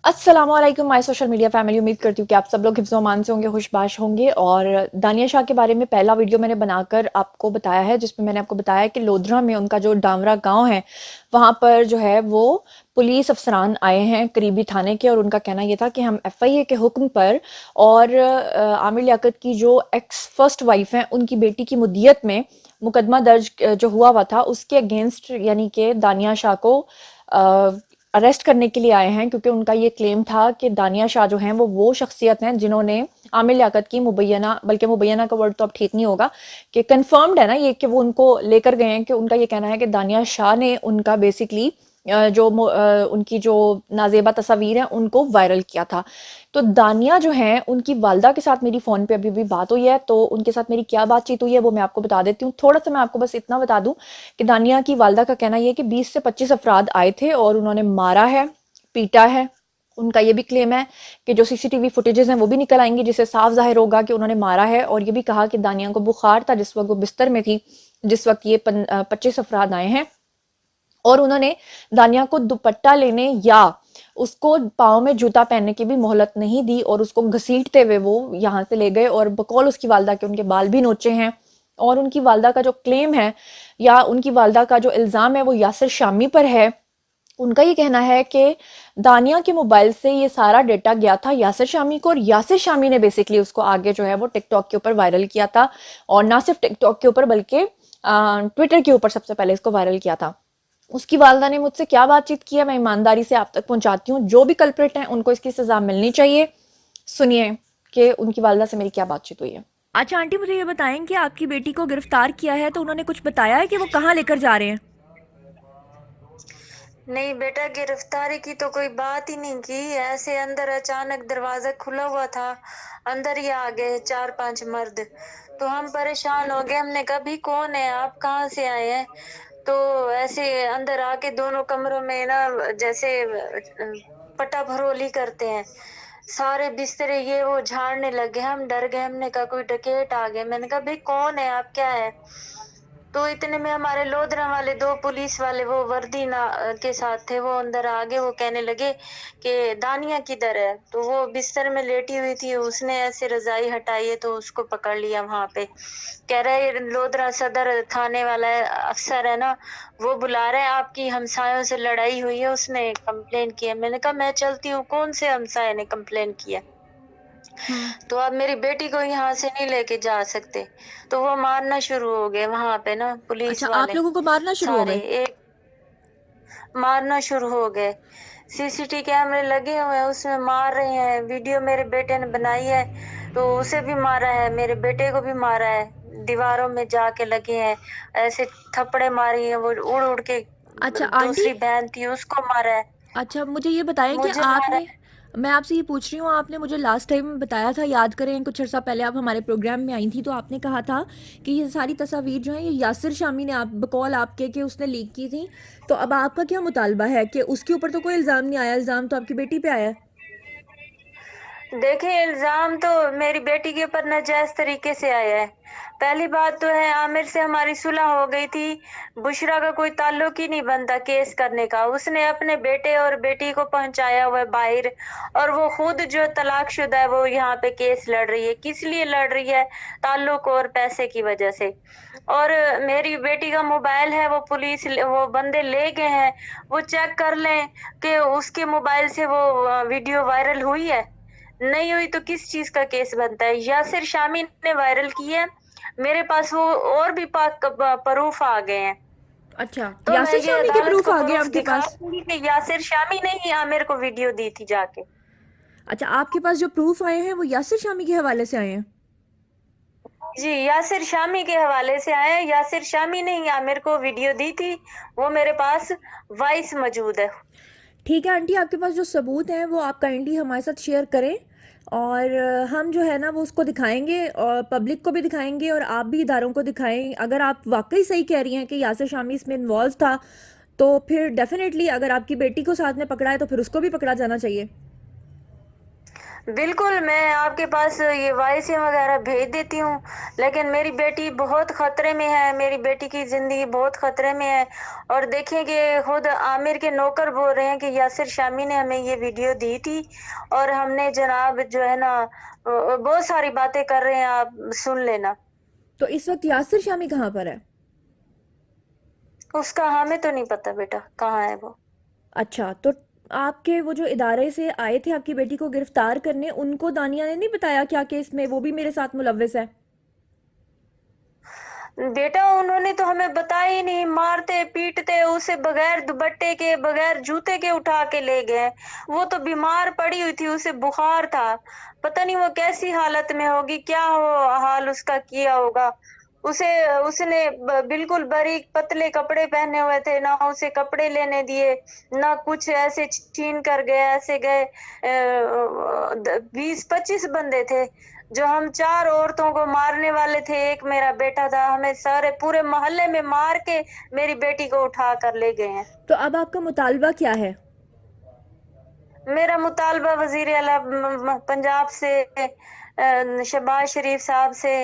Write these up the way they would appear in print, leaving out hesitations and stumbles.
अस्सलाम वालेकुम my social media family. उम्मीद करती हूँ कि आप सब लोग हिफ्ज़ अमान से होंगे, खुशबाश होंगे। और दानिया शाह के बारे में पहला वीडियो मैंने बनाकर आपको बताया है, जिसमें मैंने आपको बताया कि लोधरा में उनका जो डामरा गांव है वहाँ पर जो है वो पुलिस अफसरान आए हैं करीबी थाने के, और उनका कहना ये था कि हम एफआईए के हुक्म पर और आमिर लियाकत की जो एक्स फर्स्ट वाइफ हैं उनकी बेटी की मुद्दियत में मुकदमा दर्ज जो हुआ था उसके अगेंस्ट यानी कि दानिया शाह को अरेस्ट करने के लिए आए हैं, क्योंकि उनका ये क्लेम था कि दानिया शाह जो हैं वो शख्सियत हैं जिन्होंने आमिर लियाकत की मुबैना, बल्कि मुबैना का वर्ड तो अब ठीक नहीं होगा, कि कंफर्म्ड है ना ये कि वो उनको लेकर गए हैं, कि उनका ये कहना है कि दानिया शाह ने उनका बेसिकली उनकी जो नाजेबा तस्वीर हैं उनको वायरल किया था। तो दानिया जो हैं उनकी वालदा के साथ मेरी फ़ोन पे अभी भी बात हुई है, तो उनके साथ मेरी क्या बातचीत हुई है वो मैं आपको बता देती हूँ। थोड़ा सा मैं आपको बस इतना बता दूं कि दानिया की वालदा का कहना ये है कि 20 से 25 अफराद आए थे और उन्होंने मारा है, पीटा है। उनका ये भी क्लेम है कि जो सीसीटीवी फुटेजेस हैं वो भी निकल आएंगी, जिससे साफ जाहिर होगा कि उन्होंने मारा है। और ये भी कहा कि दानिया को बुखार था जिस वक्त वो बिस्तर में थी, जिस वक्त ये 25 अफराद आए हैं, और उन्होंने दानिया को दुपट्टा लेने या उसको पाँव में जूता पहनने की भी मोहलत नहीं दी, और उसको घसीटते हुए वो यहाँ से ले गए। और बकौल उसकी वालदा के उनके बाल भी नोचे हैं। और उनकी वालदा का जो क्लेम है या उनकी वालदा का जो इल्ज़ाम है वो यासिर शामी पर है। उनका ये कहना है कि दानिया के मोबाइल से ये सारा डेटा गया था यासिर शामी को, और यासिर शामी ने बेसिकली उसको आगे जो है वो टिकटॉक के ऊपर वायरल किया था, और ना सिर्फ टिकटॉक के ऊपर बल्कि ट्विटर के ऊपर सबसे पहले इसको वायरल किया था। उसकी वालदा ने मुझसे क्या बातचीत की है मैं ईमानदारी से आप तक पहुंचाती हूँ। जो भी कल्प्रिट हैं उनको इसकी सजा मिलनी चाहिए। सुनिए कि उनकी वालदा से मेरी क्या बातचीत हुई है। अच्छा आंटी, मुझे ये बताएं कि आपकी बेटी को गिरफ्तार किया है तो उन्होंने कुछ बताया है कि वो कहाँ लेकर जा रहे हैं? नहीं बेटा, गिरफ्तारी की तो कोई बात ही नहीं की। ऐसे अंदर अचानक दरवाजा खुला हुआ था, अंदर ही आ गए 4-5 मर्द। तो हम परेशान हो गए, हमने कहा भी कौन है आप, कहाँ से आए हैं? तो ऐसे अंदर आके दोनों कमरों में ना जैसे पटा भरोली करते हैं, सारे बिस्तरे ये वो झाड़ने लगे। हम डर गए, हमने कहा कोई डकैत आ गए। मैंने कहा भाई कौन है आप, क्या है? तो इतने में हमारे लोधरा वाले 2 पुलिस वाले वो वर्दी ना के साथ थे, वो अंदर आ गए। वो कहने लगे कि दानिया किधर है? तो वो बिस्तर में लेटी हुई थी, उसने ऐसे रजाई हटाई है तो उसको पकड़ लिया वहां पे। कह रहा है लोधरा सदर थाने वाला अफसर है ना, वो बुला रहा है, आपकी हमसायों से लड़ाई हुई है, उसने कंप्लेन किया। मैंने कहा मैं चलती हूँ, कौन से हमसाये ने कंप्लेन किया? हम्म। तो आप मेरी बेटी को यहाँ से नहीं लेके जा सकते। तो वो मारना शुरू हो गए वहां पे ना पुलिस अच्छा, आप वाले, लोगों को मारना शुरू हो सारे गए? एक मारना शुरू हो गए। सीसीटीवी कैमरे लगे हुए हैं, उसमें मार रहे हैं। वीडियो मेरे बेटे ने बनाई है, तो उसे भी मारा है, मेरे बेटे को भी मारा है। दीवारों में जाके लगे हैं, ऐसे थप्पड़े मारी है, वो उड़ उड़ के। अच्छा आंटी। दूसरी बहन थी, उसको मारा है, अच्छा, मुझे ये बताएं कि मुझे मारा आपने, है। मैं आपसे ये पूछ रही हूँ, आपने मुझे लास्ट टाइम बताया था, याद करें कुछ अर्सा पहले आप हमारे प्रोग्राम में आई थी, तो आपने कहा था कि ये सारी तस्वीर जो है ये यासिर शामी ने आप बकौल आपके कि उसने लीक की थी। तो अब आपका क्या मुतालबा है कि उसके ऊपर तो कोई इल्ज़ाम नहीं आया, इल्ज़ाम तो आपकी बेटी पे आया है। देखिए, इल्जाम तो मेरी बेटी के ऊपर नाजायज तरीके से आया है। पहली बात तो है, आमिर से हमारी सुलह हो गई थी। बुशरा का कोई ताल्लुक ही नहीं बनता केस करने का। उसने अपने बेटे और बेटी को पहुंचाया हुआ है बाहर, और वो खुद जो तलाकशुदा है वो यहाँ पे केस लड़ रही है। किस लिए लड़ रही है? ताल्लुक और पैसे की वजह से। और मेरी बेटी का मोबाइल है, वो पुलिस वो बंदे ले गए हैं, वो चेक कर लें कि उसके मोबाइल से वो वीडियो वायरल हुई है। नहीं हुई तो किस चीज का केस बनता है? यासिर शामी ने वायरल की है, मेरे पास वो और भी प्रूफ आ गए हैं। अच्छा, तो मैं यासिर ये शामी के अदालत प्रूफ को आ गए प्रूफ आपके दिखा पास? दूंगी कि यासिर शामी ने ही आमिर को वीडियो दी थी जाके। अच्छा, आपके पास जो प्रूफ आए हैं वो यासिर शामी के हवाले से आए हैं? जी, यासिर शामी के हवाले से आए हैं। यासिर शामी ने ही आमिर को वीडियो दी थी, वो मेरे पास वॉइस मौजूद है। ठीक है आंटी, आपके पास जो सबूत हैं वो आप काइंडली हमारे साथ शेयर करें, और हम जो है ना वो उसको दिखाएंगे और पब्लिक को भी दिखाएंगे, और आप भी इदारों को दिखाएं। अगर आप वाकई सही कह रही हैं कि यासिर शामी इसमें इन्वॉल्व था, तो फिर डेफिनेटली अगर आपकी बेटी को साथ में पकड़ा है तो फिर उसको भी पकड़ा जाना चाहिए। بالکل میں آپ کے پاس یہ وائسیں وغیرہ بھیج دیتی ہوں، لیکن میری بیٹی بہت خطرے میں ہے، میری بیٹی کی زندگی بہت خطرے میں ہے۔ اور دیکھیں کہ خود عامر کے نوکر بول رہے ہیں کہ یاسر شامی نے ہمیں یہ ویڈیو دی تھی، اور ہم نے جناب جو ہے نا بہت ساری باتیں کر رہے ہیں، آپ سن لینا۔ تو اس وقت یاسر شامی کہاں پر ہے؟ اس کا ہمیں تو نہیں پتا بیٹا کہاں ہے وہ۔ اچھا، تو آپ کے وہ جو ادارے سے آئے تھے آپ کی بیٹی کو گرفتار کرنے، ان کو دانیہ نے نہیں بتایا کیا کہ اس میں وہ بھی میرے ساتھ ملوث ہے؟ بیٹا انہوں نے تو ہمیں بتایا ہی نہیں، مارتے پیٹتے اسے بغیر دوپٹے کے بغیر جوتے کے اٹھا کے لے گئے۔ وہ تو بیمار پڑی ہوئی تھی، اسے بخار تھا، پتہ نہیں وہ کیسی حالت میں ہوگی، کیا حال اس کا کیا ہوگا۔ اس نے بالکل باریک پتلے کپڑے پہنے ہوئے تھے، نہ اسے کپڑے لینے دیے، نہ کچھ، ایسے چھین کر گئے، ایسے گئے۔ 20-25 بندے تھے جو ہم 4 عورتوں کو مارنے والے تھے، ایک میرا بیٹا تھا، ہمیں سارے پورے محلے میں مار کے میری بیٹی کو اٹھا کر لے گئے ہیں۔ تو اب آپ کا مطالبہ کیا ہے؟ میرا مطالبہ وزیر اعلیٰ پنجاب سے، شہباز شریف صاحب سے،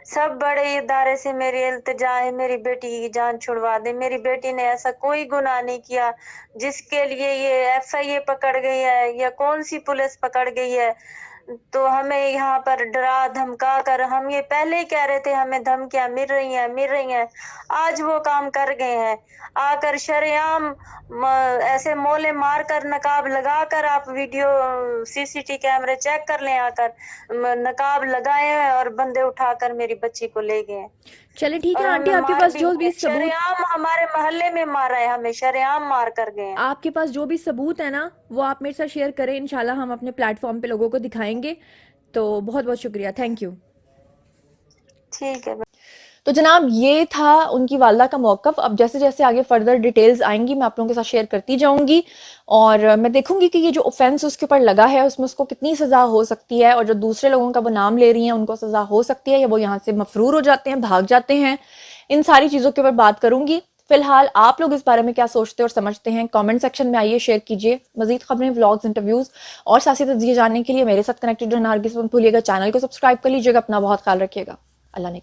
سب بڑے ادارے سے میری التجا ہے، میری بیٹی کی جان چھڑوا دے۔ میری بیٹی نے ایسا کوئی گناہ نہیں کیا جس کے لیے یہ ایف آئی اے پکڑ گئی ہے یا کون سی پولیس پکڑ گئی ہے۔ تو ہمیں یہاں پر ڈرا دھمکا کر، ہم یہ پہلے ہی کہہ رہے تھے ہمیں دھمکیاں مل رہی ہیں، آج وہ کام کر گئے ہیں، آ کر شریعام ایسے مولے مار کر، نقاب لگا کر، آپ ویڈیو سی سی ٹی کیمرے چیک کر لیں، آ کر نقاب لگائے ہیں اور بندے اٹھا کر میری بچی کو لے گئے ہیں، چلے ٹھیک اور ہے آنٹی، ہمیں آپ کے مار پاس بھی جو گئے، بھی ثبوت، شریعام ہمارے محلے میں مارا ہے، ہمیں شریعام مار کر گئے ہیں۔ آپ کے پاس جو بھی ثبوت ہے نا وہ آپ میرے ساتھ شیئر کریں، انشاءاللہ ہم اپنے پلیٹ فارم پہ لوگوں کو دکھائیں گے۔ تو بہت بہت شکریہ، تھینک یو۔ ٹھیک ہے۔ تو جناب یہ تھا ان کی والدہ کا موقف۔ اب جیسے جیسے آگے فردر ڈیٹیلز آئیں گی میں آپ لوگوں کے ساتھ شیئر کرتی جاؤں گی، اور میں دیکھوں گی کہ یہ جو اوفینس اس کے اوپر لگا ہے اس میں اس کو کتنی سزا ہو سکتی ہے، اور جو دوسرے لوگوں کا وہ نام لے رہی ہیں ان کو سزا ہو سکتی ہے یا وہ یہاں سے مفرور ہو جاتے ہیں، بھاگ جاتے ہیں۔ ان ساری چیزوں کے اوپر بات کروں گی۔ فی الحال آپ لوگ اس بارے میں کیا سوچتے اور سمجھتے ہیں کامنٹ سیکشن میں آئیے، شیئر کیجئے۔ مزید خبریں، ولاگز، انٹرویوز اور سیاسی تجزیے جاننے کے لیے میرے ساتھ کنیکٹڈ رہنا ہرگز مت بھولیے گا۔ چینل کو سبسکرائب کر لیجیے گا۔ اپنا بہت خیال رکھیے گا۔ اللہ نے